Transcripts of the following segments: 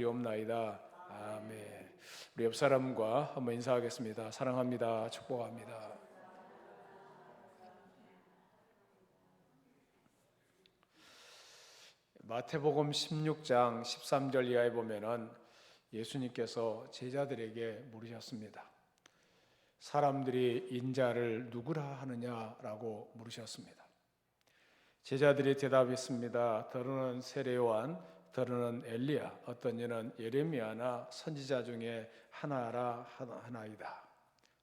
기도드리옵나이다. 아멘. 우리 옆 사람과 한번 인사하겠습니다. 사랑합니다. 축복합니다. 마태복음 16장 13절 이하에 보면은 예수님께서 제자들에게 물으셨습니다. 사람들이 인자를 누구라 하느냐라고 물으셨습니다. 제자들이 대답했습니다. 더러는 세례요한, 더러는 엘리야, 어떤 이는 예레미야나 선지자 중에 하나라 하나이다.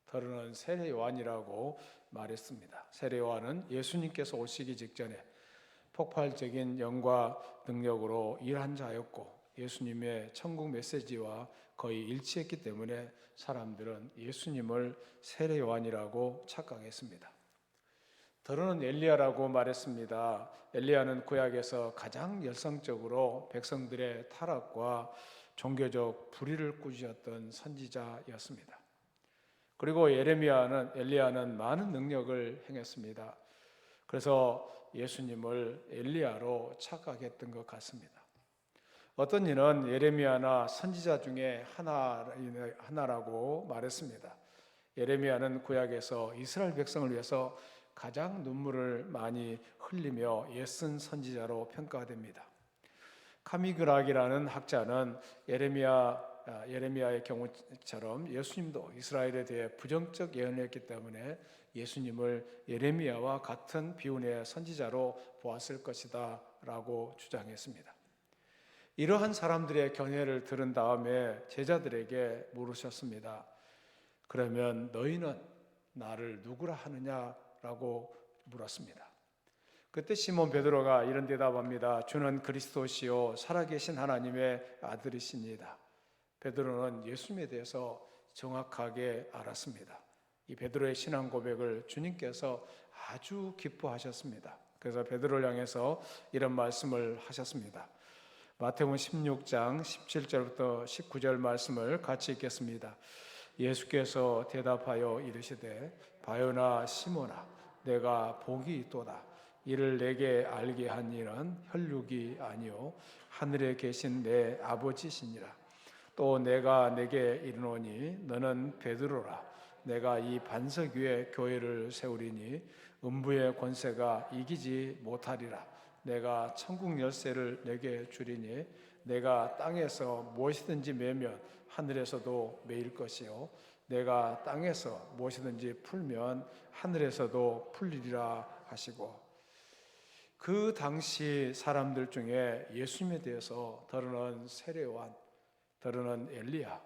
더러는 세례요한이라고 말했습니다. 세례요한은 예수님께서 오시기 직전에 폭발적인 영과 능력으로 일한 자였고 예수님의 천국 메시지와 거의 일치했기 때문에 사람들은 예수님을 세례 요한이라고 착각했습니다. 더러는 엘리야라고 말했습니다. 엘리야는 구약에서 가장 열성적으로 백성들의 타락과 종교적 불의를 꾸짖었던 선지자였습니다. 그리고 엘리야는 많은 능력을 행했습니다. 그래서 예수님을 엘리야로 착각했던 것 같습니다. 어떤 이는 예레미야나 선지자 중에 하나라고 말했습니다. 예레미야는 구약에서 이스라엘 백성을 위해서 가장 눈물을 많이 흘리며 애쓴 선지자로 평가됩니다. 카미그락이라는 학자는 예레미야의 경우처럼 예수님도 이스라엘에 대해 부정적 예언을 했기 때문에 예수님을 예레미야와 같은 비운의 선지자로 보았을 것이다 라고 주장했습니다. 이러한 사람들의 견해를 들은 다음에 제자들에게 물으셨습니다. 그러면 너희는 나를 누구라 하느냐라고 물었습니다. 그때 시몬 베드로가 이런 대답합니다. 주는 그리스도시요 살아계신 하나님의 아들이십니다. 베드로는 예수님에 대해서 정확하게 알았습니다. 이 베드로의 신앙 고백을 주님께서 아주 기뻐하셨습니다. 그래서 베드로를 향해서 이런 말씀을 하셨습니다. 마태복음 16장 17절부터 19절 말씀을 같이 읽겠습니다. 예수께서 대답하여 이르시되 바요나 시몬아 내가 복이 있도다. 이를 내게 알게 한 이는 혈육이 아니요 하늘에 계신 내 아버지시니라. 또 내가 내게 이르노니 너는 베드로라. 내가 이 반석 위에 교회를 세우리니 음부의 권세가 이기지 못하리라. 내가 천국 열쇠를 내게 주리니 내가 땅에서 무엇이든지 매면 하늘에서도 매일 것이요 내가 땅에서 무엇이든지 풀면 하늘에서도 풀리리라 하시고, 그 당시 사람들 중에 예수님에 대해서 더러는 세례요한, 더러는 엘리야,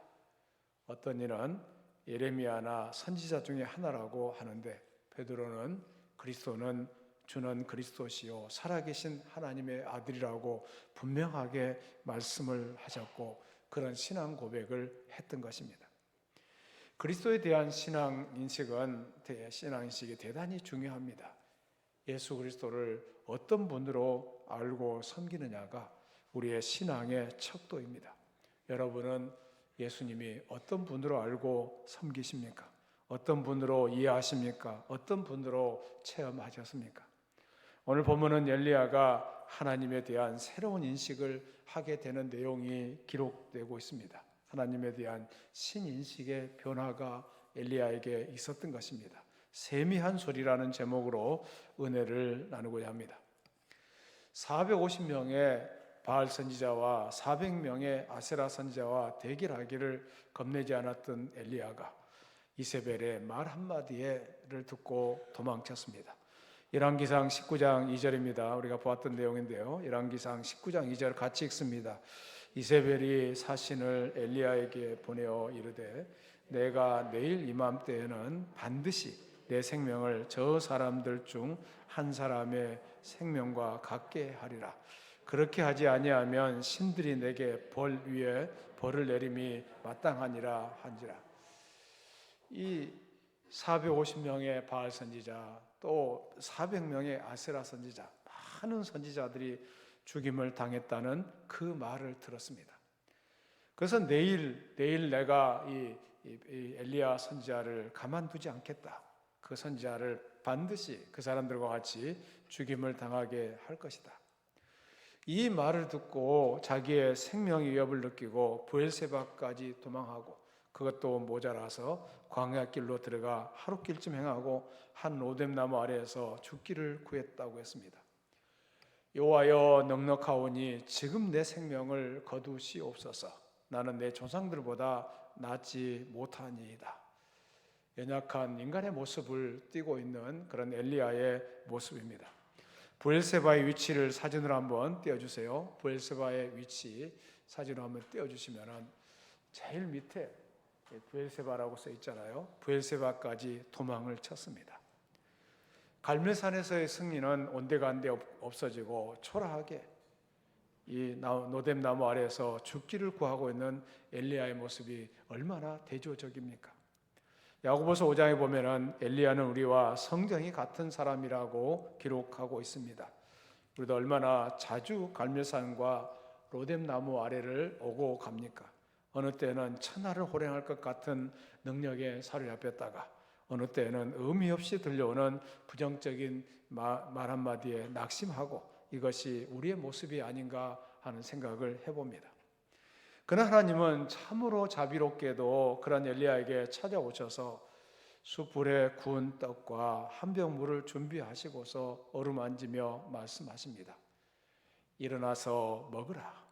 어떤 이는 예레미야나 선지자 중에 하나라고 하는데 베드로는 그리스도는 주는 그리스도시요 살아계신 하나님의 아들이라고 분명하게 말씀을 하셨고 그런 신앙 고백을 했던 것입니다. 그리스도에 대한 신앙 인식이 대단히 중요합니다. 예수 그리스도를 어떤 분으로 알고 섬기느냐가 우리의 신앙의 척도입니다. 여러분은 예수님이 어떤 분으로 알고 섬기십니까? 어떤 분으로 이해하십니까? 어떤 분으로 체험하셨습니까? 오늘 본문은 엘리야가 하나님에 대한 새로운 인식을 하게 되는 내용이 기록되고 있습니다. 하나님에 대한 신인식의 변화가 엘리야에게 있었던 것입니다. 세미한 소리라는 제목으로 은혜를 나누고자 합니다. 450명의 바알 선지자와 400명의 아세라 선지자와 대결하기를 겁내지 않았던 엘리야가 이세벨의 말 한마디를 듣고 도망쳤습니다. 열왕기상 19장 2절입니다. 우리가 보았던 내용인데요. 열왕기상 19장 2절 같이 읽습니다. 이세벨이 사신을 엘리야에게 보내어 이르되 내가 내일 이맘때에는 반드시 내 생명을 저 사람들 중 한 사람의 생명과 같게 하리라. 그렇게 하지 아니하면 신들이 내게 벌 위에 벌을 내림이 마땅하니라 한지라. 이 450명의 바알 선지자 또 400명의 아세라 선지자, 많은 선지자들이 죽임을 당했다는 그 말을 들었습니다. 그래서 내일 내가 이 엘리야 선지자를 가만두지 않겠다. 그 선지자를 반드시 그 사람들과 같이 죽임을 당하게 할 것이다. 이 말을 듣고 자기의 생명 위협을 느끼고 브엘세바까지 도망하고, 그것도 모자라서 광야길로 들어가 하루길쯤 행하고 한 로뎀나무 아래에서 죽기를 구했다고 했습니다. 여호와여, 넉넉하오니 지금 내 생명을 거두시옵소서. 나는 내 조상들보다 낫지 못하니이다. 연약한 인간의 모습을 띠고 있는 그런 엘리야의 모습입니다. 브엘세바의 위치를 사진으로 한번 띄워주세요. 브엘세바의 위치 사진으로 한번 띄워주시면 제일 밑에 브엘세바라고 써 있잖아요. 브엘세바까지 도망을 쳤습니다. 갈멜산에서의 승리는 온데간데 없어지고 초라하게 이 노뎀나무 아래에서 죽기를 구하고 있는 엘리야의 모습이 얼마나 대조적입니까? 야고보서 5장에 보면은 엘리야는 우리와 성정이 같은 사람이라고 기록하고 있습니다. 우리도 얼마나 자주 갈멜산과 로뎀나무 아래를 오고 갑니까? 어느 때는 천하를 호령할 것 같은 능력에 사로잡혔다가, 어느 때는 의미 없이 들려오는 부정적인 말 한마디에 낙심하고, 이것이 우리의 모습이 아닌가 하는 생각을 해봅니다. 그러나 하나님은 참으로 자비롭게도 그런 엘리야에게 찾아오셔서 숯불에 구운 떡과 한 병 물을 준비하시고서 어루만지며 말씀하십니다. 일어나서 먹으라.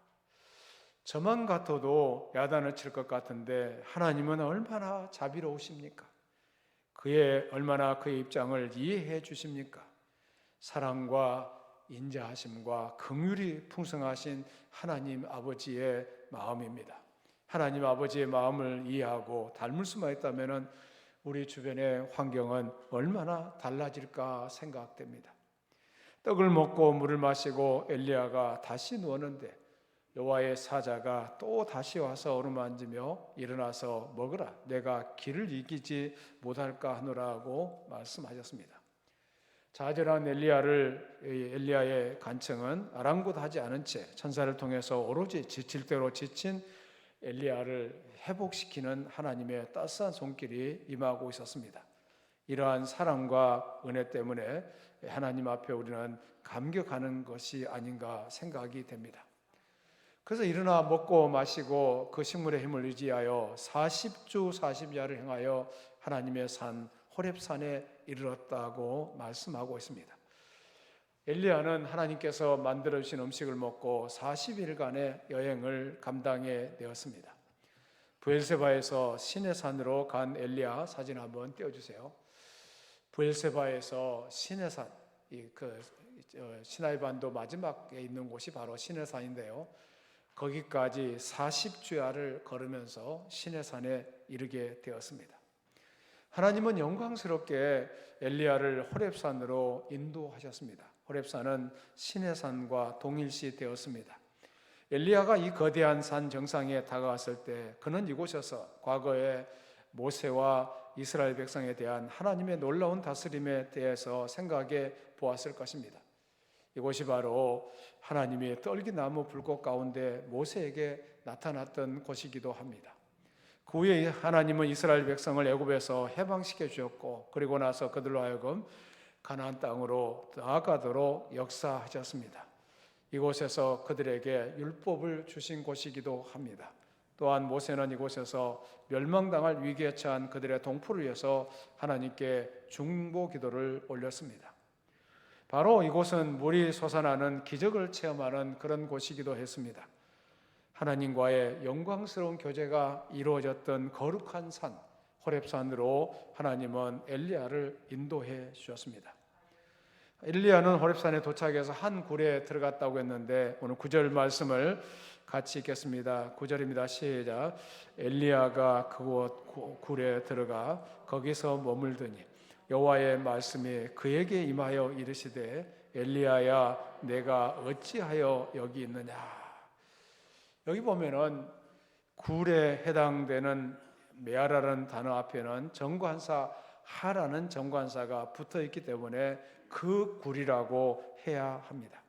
저만 같아도 야단을 칠 것 같은데 하나님은 얼마나 자비로우십니까? 얼마나 그의 입장을 이해해 주십니까? 사랑과 인자하심과 긍휼이 풍성하신 하나님 아버지의 마음입니다. 하나님 아버지의 마음을 이해하고 닮을 수만 있다면 우리 주변의 환경은 얼마나 달라질까 생각됩니다. 떡을 먹고 물을 마시고 엘리야가 다시 누웠는데 여호와의 사자가 또 다시 와서 어루만지며 일어나서 먹으라, 내가 기를 이기지 못할까 하노라고 말씀하셨습니다. 좌절한 엘리야의 간청은 아랑곳하지 않은 채 천사를 통해서 오로지 지칠 대로 지친 엘리야를 회복시키는 하나님의 따스한 손길이 임하고 있었습니다. 이러한 사랑과 은혜 때문에 하나님 앞에 우리는 감격하는 것이 아닌가 생각이 됩니다. 그래서 일어나 먹고 마시고 그 식물의 힘을 의지하여 40주 40야를 행하여 하나님의 산 호렙산에 이르렀다고 말씀하고 있습니다. 엘리야는 하나님께서 만들어 주신 음식을 먹고 40일간의 여행을 감당해 내었습니다. 브엘세바에서 시내산으로 간 엘리야 사진 한번 띄워주세요. 브엘세바에서 시내산, 시나이 반도 마지막에 있는 곳이 바로 시내산인데요. 거기까지 40주야를 걸으면서 시내산에 이르게 되었습니다. 하나님은 영광스럽게 엘리야를 호렙산으로 인도하셨습니다. 호렙산은 시내산과 동일시 되었습니다. 엘리야가 이 거대한 산 정상에 다가왔을 때 그는 이곳에서 과거에 모세와 이스라엘 백성에 대한 하나님의 놀라운 다스림에 대해서 생각해 보았을 것입니다. 이곳이 바로 하나님이 떨기나무 불꽃 가운데 모세에게 나타났던 곳이기도 합니다. 그 후에 하나님은 이스라엘 백성을 애굽에서 해방시켜 주셨고, 그리고 나서 그들로 하여금 가나안 땅으로 나아가도록 역사하셨습니다. 이곳에서 그들에게 율법을 주신 곳이기도 합니다. 또한 모세는 이곳에서 멸망당할 위기에 처한 그들의 동포를 위해서 하나님께 중보 기도를 올렸습니다. 바로 이곳은 물이 솟아나는 기적을 체험하는 그런 곳이기도 했습니다. 하나님과의 영광스러운 교제가 이루어졌던 거룩한 산 호렙산으로 하나님은 엘리야를 인도해 주셨습니다. 엘리야는 호렙산에 도착해서 한 굴에 들어갔다고 했는데 오늘 9절 말씀을 같이 읽겠습니다. 9절입니다. 시작. 엘리야가 그곳 굴에 들어가 거기서 머물더니 여호와의 말씀이 그에게 임하여 이르시되 엘리야야 내가 어찌하여 여기 있느냐. 여기 보면은 굴에 해당되는 메아라라는 단어 앞에는 정관사 하라는 정관사가 붙어 있기 때문에 그 굴이라고 해야 합니다.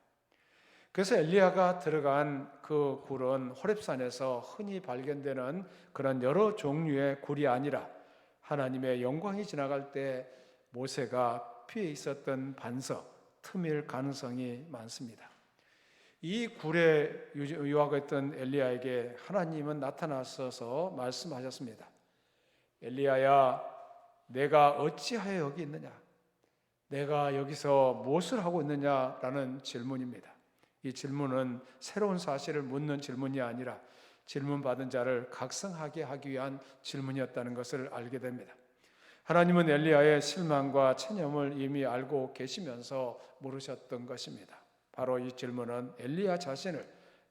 그래서 엘리야가 들어간 그 굴은 호렙산에서 흔히 발견되는 그런 여러 종류의 굴이 아니라 하나님의 영광이 지나갈 때 모세가 피해 있었던 반석, 틈일 가능성이 많습니다. 이 굴에 유하고 있던 엘리야에게 하나님은 나타나셔서 말씀하셨습니다. 엘리야야, 내가 어찌하여 여기 있느냐? 내가 여기서 무엇을 하고 있느냐라는 질문입니다. 이 질문은 새로운 사실을 묻는 질문이 아니라 질문받은 자를 각성하게 하기 위한 질문이었다는 것을 알게 됩니다. 하나님은 엘리야의 실망과 체념을 이미 알고 계시면서 물으셨던 것입니다. 바로 이 질문은 엘리야 자신을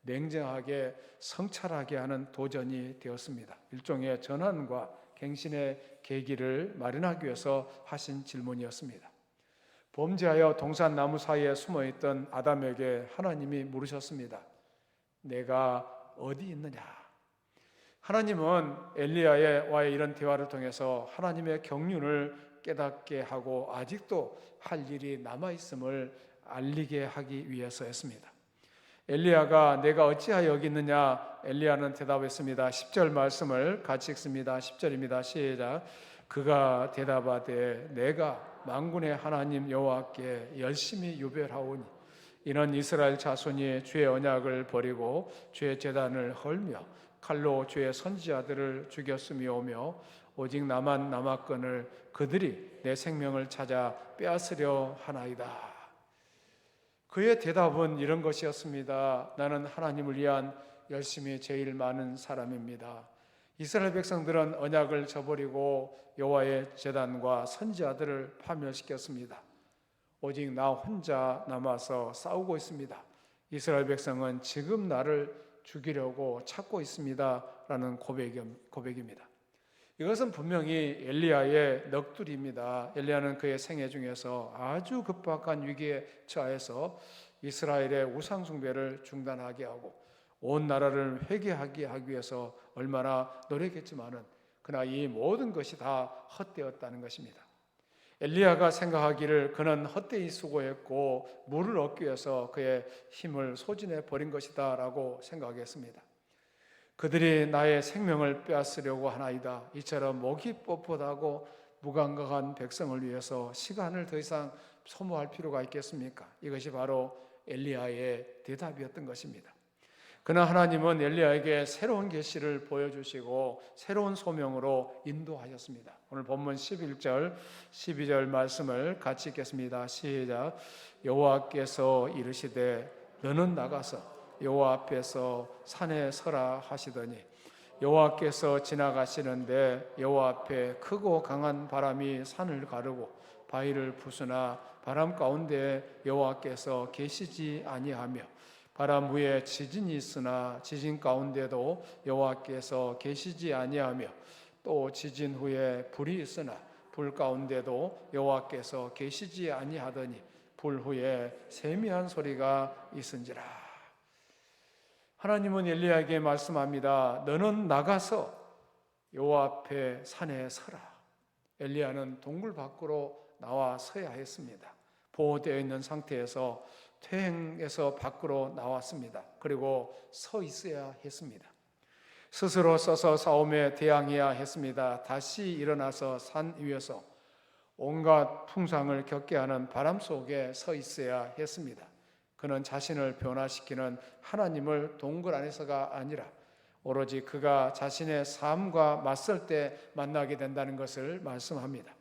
냉정하게 성찰하게 하는 도전이 되었습니다. 일종의 전환과 갱신의 계기를 마련하기 위해서 하신 질문이었습니다. 범죄하여 동산나무 사이에 숨어있던 아담에게 하나님이 물으셨습니다. 내가 어디 있느냐? 하나님은 엘리야와의 이런 대화를 통해서 하나님의 경륜을 깨닫게 하고 아직도 할 일이 남아있음을 알리게 하기 위해서였습니다. 엘리야가 내가 어찌하여 여기 있느냐? 엘리야는 대답했습니다. 10절 말씀을 같이 읽습니다. 10절입니다. 시작. 그가 대답하되 내가 만군의 하나님 여호와께 열심히 유별하오니 이는 이스라엘 자손이 주의 언약을 버리고 주의 제단을 헐며 칼로 주의 선지자들을 죽였음이오며 오직 나만 남았거늘 그들이 내 생명을 찾아 빼앗으려 하나이다. 그의 대답은 이런 것이었습니다. 나는 하나님을 위한 열심히 제일 많은 사람입니다. 이스라엘 백성들은 언약을 저버리고 여호와의 제단과 선지자들을 파멸시켰습니다. 오직 나 혼자 남아서 싸우고 있습니다. 이스라엘 백성은 지금 나를 죽이려고 찾고 있습니다. 라는 고백입니다. 이것은 분명히 엘리야의 넋두리입니다. 엘리야는 그의 생애 중에서 아주 급박한 위기에 처해서 이스라엘의 우상 숭배를 중단하게 하고 온 나라를 회개하게 하기 위해서 얼마나 노력했지만은 그러나 이 모든 것이 다 헛되었다는 것입니다. 엘리야가 생각하기를 그는 헛되이 수고했고 물을 얻기 위해서 그의 힘을 소진해 버린 것이다 라고 생각했습니다. 그들이 나의 생명을 빼앗으려고 하나이다. 이처럼 목이 뻣뻣하고 무감각한 백성을 위해서 시간을 더 이상 소모할 필요가 있겠습니까? 이것이 바로 엘리야의 대답이었던 것입니다. 그러나 하나님은 엘리야에게 새로운 계시를 보여주시고 새로운 소명으로 인도하셨습니다. 오늘 본문 11절, 12절 말씀을 같이 읽겠습니다. 시작. 여호와께서 이르시되 너는 나가서 여호와 앞에서 산에 서라 하시더니 여호와께서 지나가시는데 여호와 앞에 크고 강한 바람이 산을 가르고 바위를 부수나 바람 가운데 여호와께서 계시지 아니하며 바람 위에 지진이 있으나 지진 가운데도 여호와께서 계시지 아니하며 또 지진 후에 불이 있으나 불 가운데도 여호와께서 계시지 아니하더니 불 후에 세미한 소리가 있은지라. 하나님은 엘리야에게 말씀합니다. 너는 나가서 여호와 앞에 산에 서라. 엘리야는 동굴 밖으로 나와 서야 했습니다. 보호되어 있는 상태에서 퇴행에서 밖으로 나왔습니다. 그리고 서 있어야 했습니다. 스스로 서서 싸움에 대항해야 했습니다. 다시 일어나서 산 위에서 온갖 풍상을 겪게 하는 바람 속에 서 있어야 했습니다. 그는 자신을 변화시키는 하나님을 동굴 안에서가 아니라 오로지 그가 자신의 삶과 맞설 때 만나게 된다는 것을 말씀합니다.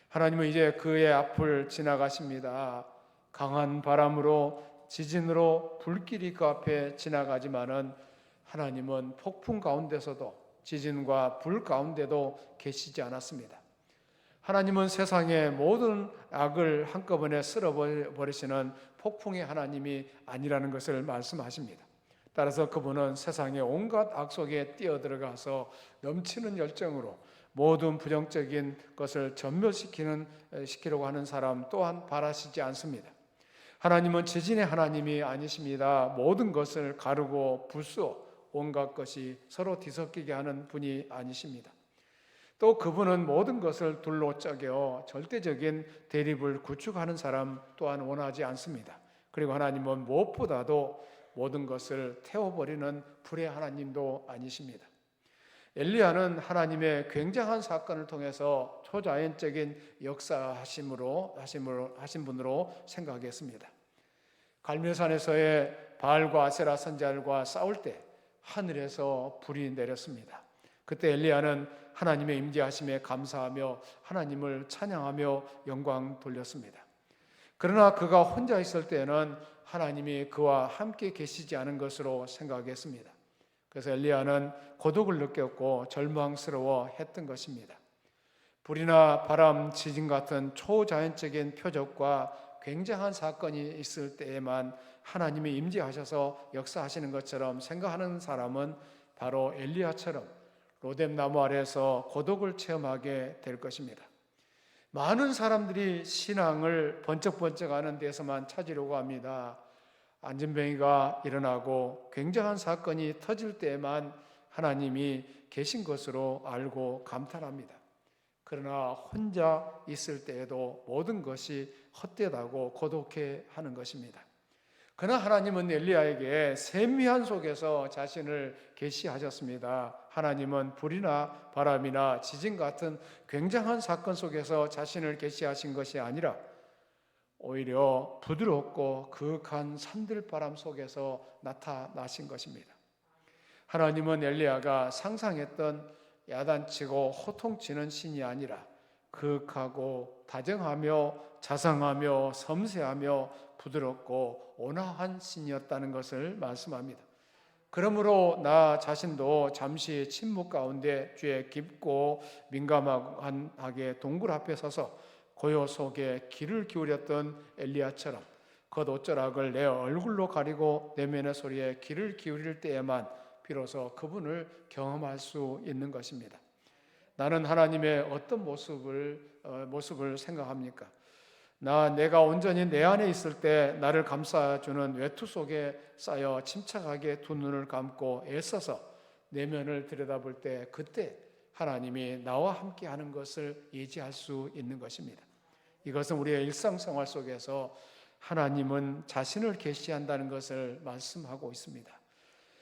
하나님은 이제 그의 앞을 지나가십니다. 강한 바람으로 지진으로 불길이 그 앞에 지나가지만은 하나님은 폭풍 가운데서도 지진과 불 가운데도 계시지 않았습니다. 하나님은 세상의 모든 악을 한꺼번에 쓸어버리시는 폭풍의 하나님이 아니라는 것을 말씀하십니다. 따라서 그분은 세상의 온갖 악 속에 뛰어들어가서 넘치는 열정으로 모든 부정적인 것을 전멸시키려고 하는 사람 또한 바라시지 않습니다. 하나님은 지진의 하나님이 아니십니다. 모든 것을 가르고 부수어 온갖 것이 서로 뒤섞이게 하는 분이 아니십니다. 또 그분은 모든 것을 둘로 쪼개 절대적인 대립을 구축하는 사람 또한 원하지 않습니다. 그리고 하나님은 무엇보다도 모든 것을 태워버리는 불의 하나님도 아니십니다. 엘리야는 하나님의 굉장한 사건을 통해서 초자연적인 역사하신 분으로 생각했습니다. 갈멜산에서의 바알과 아세라 선지자들과 싸울 때 하늘에서 불이 내렸습니다. 그때 엘리야는 하나님의 임재하심에 감사하며 하나님을 찬양하며 영광 돌렸습니다. 그러나 그가 혼자 있을 때는 하나님이 그와 함께 계시지 않은 것으로 생각했습니다. 그래서 엘리야는 고독을 느꼈고 절망스러워 했던 것입니다. 불이나 바람, 지진 같은 초자연적인 표적과 굉장한 사건이 있을 때에만 하나님이 임재하셔서 역사하시는 것처럼 생각하는 사람은 바로 엘리야처럼 로뎀 나무 아래에서 고독을 체험하게 될 것입니다. 많은 사람들이 신앙을 번쩍번쩍하는 데서만 찾으려고 합니다. 안전뱅이가 일어나고 굉장한 사건이 터질 때에만 하나님이 계신 것으로 알고 감탄합니다. 그러나 혼자 있을 때에도 모든 것이 헛되다고 고독해 하는 것입니다. 그러나 하나님은 엘리야에게 세미한 속에서 자신을 계시하셨습니다. 하나님은 불이나 바람이나 지진 같은 굉장한 사건 속에서 자신을 계시하신 것이 아니라 오히려 부드럽고 그윽한 산들바람 속에서 나타나신 것입니다. 하나님은 엘리야가 상상했던 야단치고 호통치는 신이 아니라 그윽하고 다정하며 자상하며 섬세하며 부드럽고 온화한 신이었다는 것을 말씀합니다. 그러므로 나 자신도 잠시 침묵 가운데 주의 깊고 민감하게 동굴 앞에 서서 고요 속에 귀를 기울였던 엘리야처럼 겉옷자락을 내 얼굴로 가리고 내면의 소리에 귀를 기울일 때에만 비로소 그분을 경험할 수 있는 것입니다. 나는 하나님의 어떤 모습을 생각합니까? 내가 온전히 내 안에 있을 때 나를 감싸주는 외투 속에 쌓여 침착하게 두 눈을 감고 애써서 내면을 들여다볼 때 그때 하나님이 나와 함께 하는 것을 예지할 수 있는 것입니다. 이것은 우리의 일상생활 속에서 하나님은 자신을 계시한다는 것을 말씀하고 있습니다.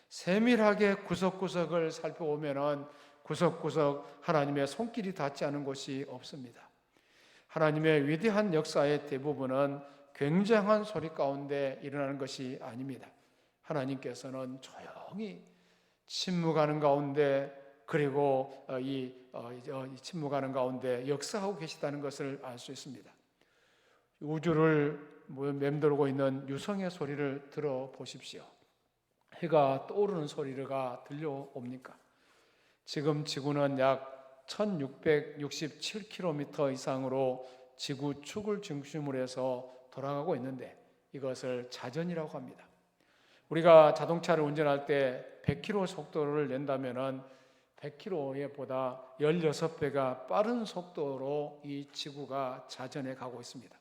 세밀하게 구석구석을 살펴보면 구석구석 하나님의 손길이 닿지 않은 곳이 없습니다. 하나님의 위대한 역사의 대부분은 굉장한 소리 가운데 일어나는 것이 아닙니다. 하나님께서는 조용히 침묵하는 가운데 그리고 이 침묵하는 가운데 역사하고 계시다는 것을 알 수 있습니다. 우주를 맴돌고 있는 유성의 소리를 들어보십시오. 해가 떠오르는 소리가 들려옵니까? 지금 지구는 약 1667km 이상으로 지구 축을 중심으로 해서 돌아가고 있는데 이것을 자전이라고 합니다. 우리가 자동차를 운전할 때 100km 속도를 낸다면 100km에 보다 16배가 빠른 속도로 이 지구가 자전해 가고 있습니다.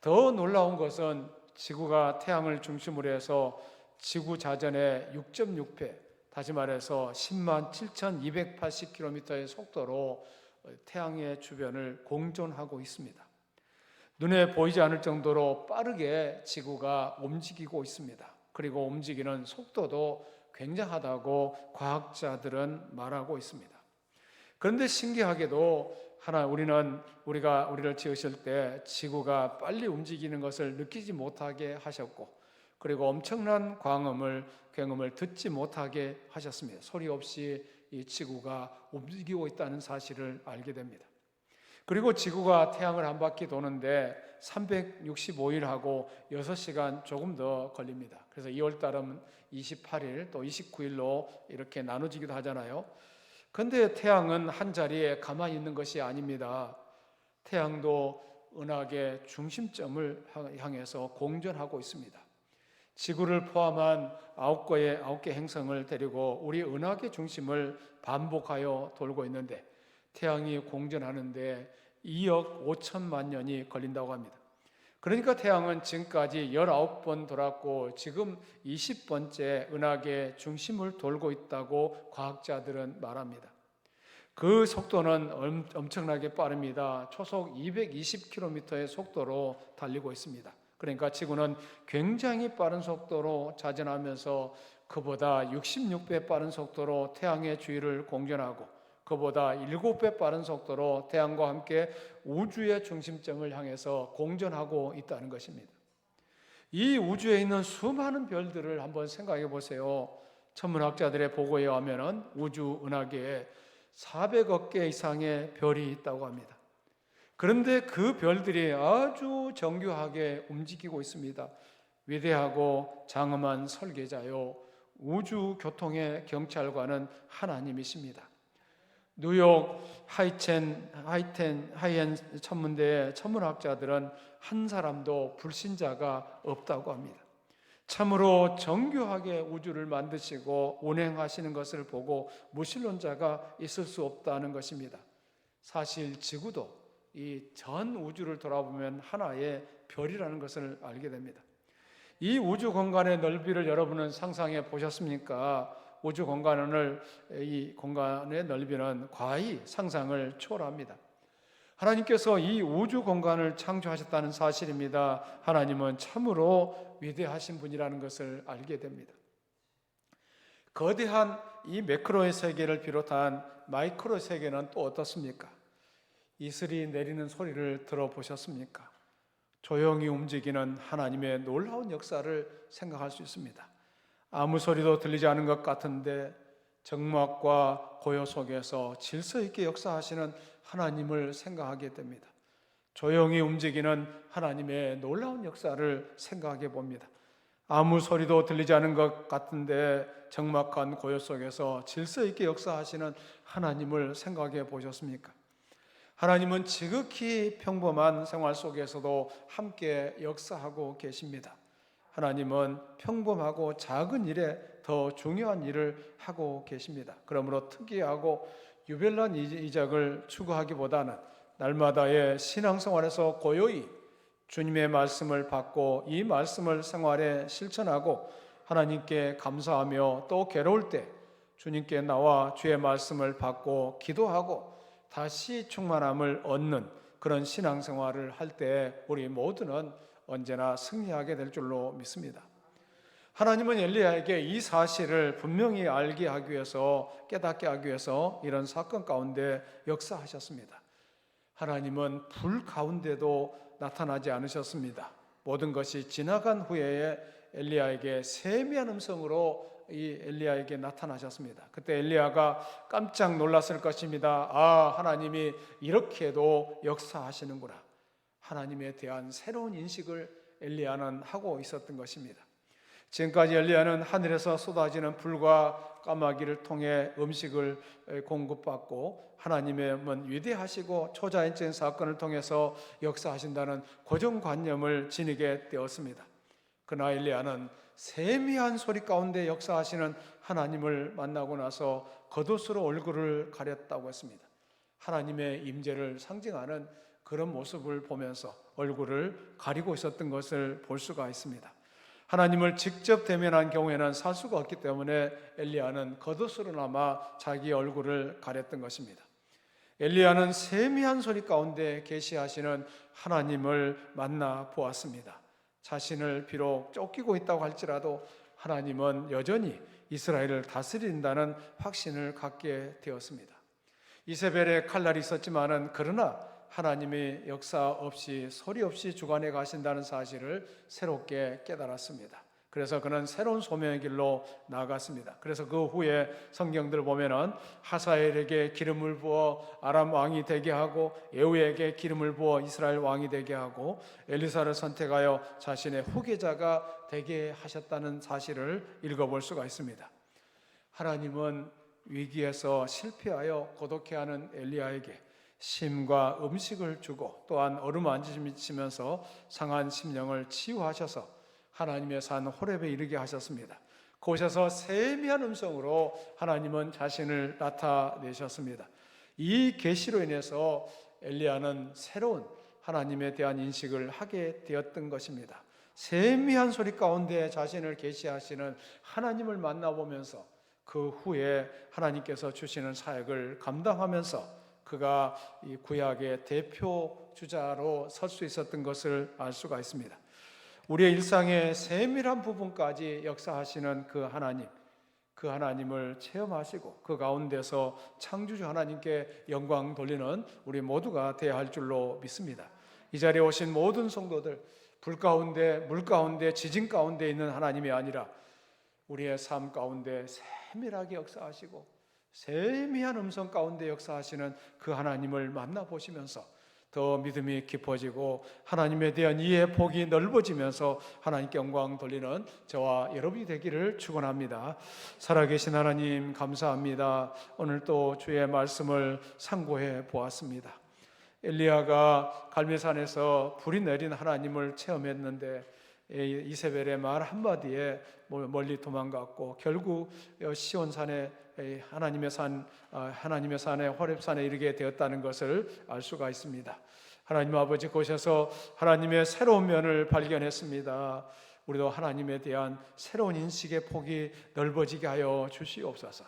더 놀라운 것은 지구가 태양을 중심으로 해서 지구 자전의 6.6배, 다시 말해서 107,280km의 속도로 태양의 주변을 공전하고 있습니다. 눈에 보이지 않을 정도로 빠르게 지구가 움직이고 있습니다. 그리고 움직이는 속도도 굉장하다고 과학자들은 말하고 있습니다. 그런데 신기하게도 우리를 지으실 때 지구가 빨리 움직이는 것을 느끼지 못하게 하셨고 그리고 엄청난 굉음을 듣지 못하게 하셨습니다. 소리 없이 이 지구가 움직이고 있다는 사실을 알게 됩니다. 그리고 지구가 태양을 한 바퀴 도는데 365일하고 6시간 조금 더 걸립니다. 그래서 2월달은 28일 또 29일로 이렇게 나눠지기도 하잖아요. 그런데 태양은 한 자리에 가만히 있는 것이 아닙니다. 태양도 은하계 중심점을 향해서 공전하고 있습니다. 지구를 포함한 9개 행성을 데리고 우리 은하계 중심을 반복하여 돌고 있는데 태양이 공전하는데 2억 5천만 년이 걸린다고 합니다. 그러니까 태양은 지금까지 19번 돌았고 지금 20번째 은하계 중심을 돌고 있다고 과학자들은 말합니다. 그 속도는 엄청나게 빠릅니다. 초속 220km의 속도로 달리고 있습니다. 그러니까 지구는 굉장히 빠른 속도로 자전하면서 그보다 66배 빠른 속도로 태양의 주위를 공전하고 그보다 7배 빠른 속도로 태양과 함께 우주의 중심점을 향해서 공전하고 있다는 것입니다. 이 우주에 있는 수많은 별들을 한번 생각해 보세요. 천문학자들의 보고에 의하면 우주 은하계에 400억 개 이상의 별이 있다고 합니다. 그런데 그 별들이 아주 정교하게 움직이고 있습니다. 위대하고 장엄한 설계자요, 우주 교통의 경찰관은 하나님이십니다. 뉴욕 하이엔 천문대의 천문학자들은 한 사람도 불신자가 없다고 합니다. 참으로 정교하게 우주를 만드시고 운행하시는 것을 보고 무신론자가 있을 수 없다는 것입니다. 사실 지구도 이 전 우주를 돌아보면 하나의 별이라는 것을 알게 됩니다. 이 우주 공간의 넓이를 여러분은 상상해 보셨습니까? 우주 공간을, 이 공간의 넓이는 과히 상상을 초월합니다. 하나님께서 이 우주 공간을 창조하셨다는 사실입니다. 하나님은 참으로 위대하신 분이라는 것을 알게 됩니다. 거대한 이 매크로의 세계를 비롯한 마이크로 세계는 또 어떻습니까? 이슬이 내리는 소리를 들어보셨습니까? 조용히 움직이는 하나님의 놀라운 역사를 생각할 수 있습니다. 아무 소리도 들리지 않은 것 같은데 정막과 고요 속에서 질서 있게 역사하시는 하나님을 생각하게 됩니다. 조용히 움직이는 하나님의 놀라운 역사를 생각해 봅니다. 아무 소리도 들리지 않은 것 같은데 적막한 고요 속에서 질서 있게 역사하시는 하나님을 생각해 보셨습니까? 하나님은 지극히 평범한 생활 속에서도 함께 역사하고 계십니다. 하나님은 평범하고 작은 일에 더 중요한 일을 하고 계십니다. 그러므로 특이하고 유별난 이적을 추구하기보다는 날마다의 신앙생활에서 고요히 주님의 말씀을 받고 이 말씀을 생활에 실천하고 하나님께 감사하며 또 괴로울 때 주님께 나와 주의 말씀을 받고 기도하고 다시 충만함을 얻는 그런 신앙생활을 할 때 우리 모두는 언제나 승리하게 될 줄로 믿습니다. 하나님은 엘리야에게 이 사실을 분명히 알게 하기 위해서, 깨닫게 하기 위해서 이런 사건 가운데 역사하셨습니다. 하나님은 불 가운데도 나타나지 않으셨습니다. 모든 것이 지나간 후에 엘리야에게 세미한 음성으로 이 엘리야에게 나타나셨습니다. 그때 엘리야가 깜짝 놀랐을 것입니다. 아, 하나님이 이렇게도 역사하시는구나. 하나님에 대한 새로운 인식을 엘리야는 하고 있었던 것입니다. 지금까지 엘리야는 하늘에서 쏟아지는 불과 까마귀를 통해 음식을 공급받고 하나님의 위대하시고 초자연적인 사건을 통해서 역사하신다는 고정관념을 지니게 되었습니다. 그러나 엘리야는 세미한 소리 가운데 역사하시는 하나님을 만나고 나서 겉옷으로 얼굴을 가렸다고 했습니다. 하나님의 임재를 상징하는 그런 모습을 보면서 얼굴을 가리고 있었던 것을 볼 수가 있습니다. 하나님을 직접 대면한 경우에는 살 수가 없기 때문에 엘리야는 겉옷으로나마 자기 얼굴을 가렸던 것입니다. 엘리야는 세미한 소리 가운데 계시하시는 하나님을 만나 보았습니다. 자신을 비록 쫓기고 있다고 할지라도 하나님은 여전히 이스라엘을 다스린다는 확신을 갖게 되었습니다. 이세벨의 칼날이 있었지만은 그러나 하나님의 역사 없이 소리 없이 주관해 가신다는 사실을 새롭게 깨달았습니다. 그래서 그는 새로운 소명의 길로 나아갔습니다. 그래서 그 후에 성경들 보면은 하사엘에게 기름을 부어 아람 왕이 되게 하고 예후에게 기름을 부어 이스라엘 왕이 되게 하고 엘리사를 선택하여 자신의 후계자가 되게 하셨다는 사실을 읽어볼 수가 있습니다. 하나님은 위기에서 실패하여 고독해하는 엘리야에게 심과 음식을 주고 또한 어루만지시면서 상한 심령을 치유하셔서 하나님의 산 호렙에 이르게 하셨습니다. 그곳에서 세미한 음성으로 하나님은 자신을 나타내셨습니다. 이 계시로 인해서 엘리야는 새로운 하나님에 대한 인식을 하게 되었던 것입니다. 세미한 소리 가운데 자신을 계시하시는 하나님을 만나보면서 그 후에 하나님께서 주시는 사역을 감당하면서 그가 이 구약의 대표 주자로 설 수 있었던 것을 알 수가 있습니다. 우리의 일상의 세밀한 부분까지 역사하시는 그 하나님을 체험하시고 그 가운데서 창조주 하나님께 영광 돌리는 우리 모두가 되어야 할 줄로 믿습니다. 이 자리에 오신 모든 성도들, 불 가운데, 물 가운데, 지진 가운데 있는 하나님이 아니라 우리의 삶 가운데 세밀하게 역사하시고 세미한 음성 가운데 역사하시는 그 하나님을 만나보시면서 더 믿음이 깊어지고 하나님에 대한 이해의 폭이 넓어지면서 하나님께 영광 돌리는 저와 여러분이 되기를 축원합니다. 살아계신 하나님 감사합니다. 오늘 또 주의 말씀을 상고해 보았습니다. 엘리야가 갈멜산에서 불이 내린 하나님을 체험했는데 이세벨의 말 한마디에 멀리 도망갔고 결국 시온산에 하나님의 산에 호렙산에 이르게 되었다는 것을 알 수가 있습니다. 하나님 아버지 곳에서 하나님의 새로운 면을 발견했습니다. 우리도 하나님에 대한 새로운 인식의 폭이 넓어지게 하여 주시옵소서.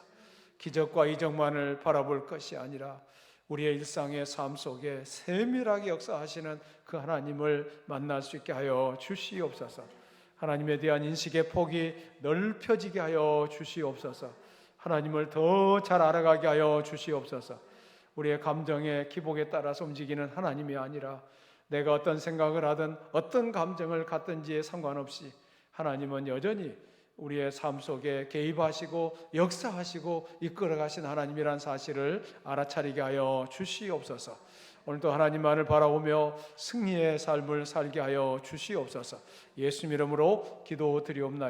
기적과 이적만을 바라볼 것이 아니라 우리의 일상의 삶 속에 세밀하게 역사하시는 그 하나님을 만날 수 있게 하여 주시옵소서. 하나님에 대한 인식의 폭이 넓혀지게 하여 주시옵소서. 하나님을 더 잘 알아가게 하여 주시옵소서. 우리의 감정의 기복에 따라서 움직이는 하나님이 아니라 내가 어떤 생각을 하든 어떤 감정을 갖든지에 상관없이 하나님은 여전히 우리의 삶 속에 개입하시고 역사하시고 이끌어가신 하나님이란 사실을 알아차리게 하여 주시옵소서. 오늘도 하나님만을 바라보며 승리의 삶을 살게 하여 주시옵소서. 예수님 이름으로 기도드리옵나이다.